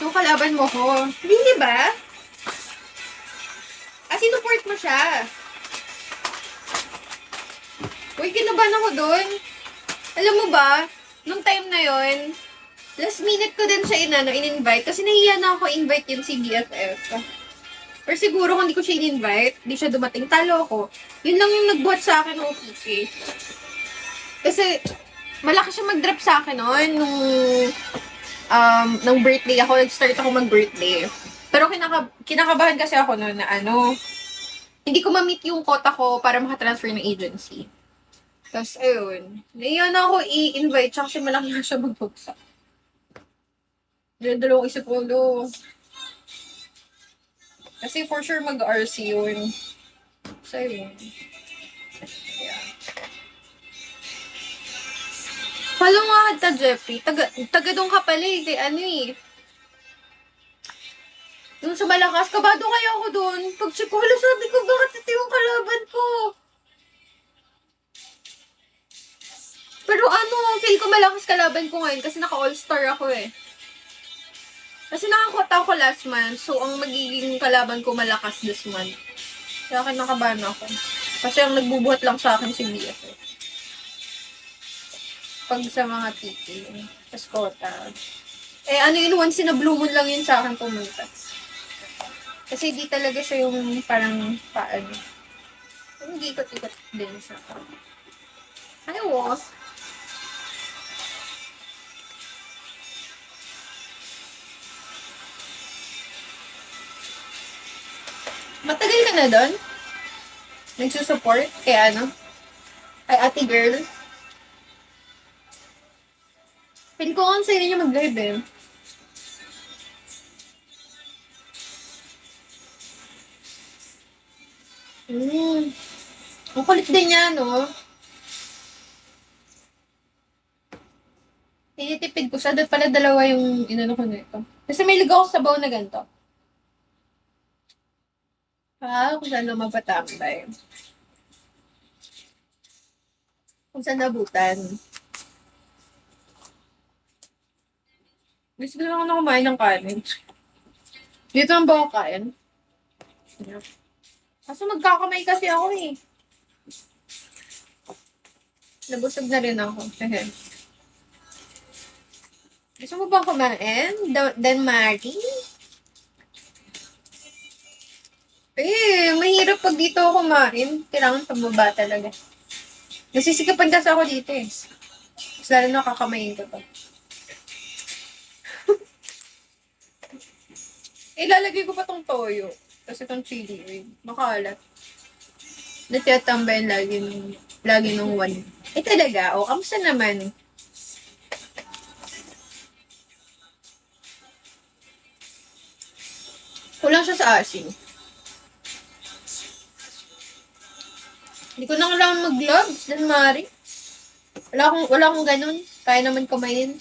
So, kalaban mo ko. Hindi ba? Sinuport mo siya. Uy, kinabahan ako dun. Alam mo ba, nung time na yon, last minute ko din siya in-invite kasi nahiya na ako invite yun si BFF. Or siguro kung hindi ko siya in-invite, hindi siya dumating, talo ko. Yun lang yung nagbuhat sa akin ng OPK. Kasi, malaki siya mag-drop sa akin noon nung birthday ako. Nag-start ako mag-birthday. Pero kinakabahan kasi ako noon na hindi ko ma-meet yung quota ko para makatransfer ng agency. Tapos, ayun. Ngayon ako i-invite siya kasi malaki na siya magbuksa. Dalawang isip ko, kasi for sure mag-RC yun. So, yun. Yeah. Follow nga kita, Jeffrey. Taga doon ka pala eh. Kay Doon sa Malakas, kabado kaya ako doon. Pag-check ko, sabi ko, bakit ito yung kalaban ko? Pero feel ko malakas kalaban ko ngayon kasi naka-all-star ako eh. Kasi nakakota ako last month, so ang magiging kalaban ko malakas this month. Kaya kinakabahan ako. Kasi ang nagbubuhat lang sa akin si BFF. Pag sa mga tiki, Escota. Yun, once in a blue moon lang yun sa akin pumunta. Kasi di talaga siya yung parang paano. Hindi ikot-ikot din siya. Ayaw. Matagal ka na doon? Nagsusupport kay kay ate girl? Pin ko kung sa'yo niya mag-live eh. Ang kulit din niya, no? Tinitipid ko siya. Doon pala dalawa yung inano ko nito. Kasi may ligaw ako sa baon na ganito. Kung saan na mapatambay. Kung saan nabutan. Gusto ko lang na kumain ng kanin. Dito ang ba ako kain? Kaso magkakamay kasi ako eh. Nabusog na rin ako. Gusto mo bang kumain? Dan Mari? Mahirap pag dito ako kumain. Kailangan pababa talaga. Nasisikapan kasi ako dito eh. Mas lalo nakakamayin ko to. Ilalagay ko pa tong toyo. Kasi tong chili oil. Makalat. Natiyatambayan lagi nung one. Talaga? Kamusta naman? Kulang siya sa asin. Hindi ko na kailangan mag-gloves, Dan Mari. Wala akong ganun. Kaya naman kumain.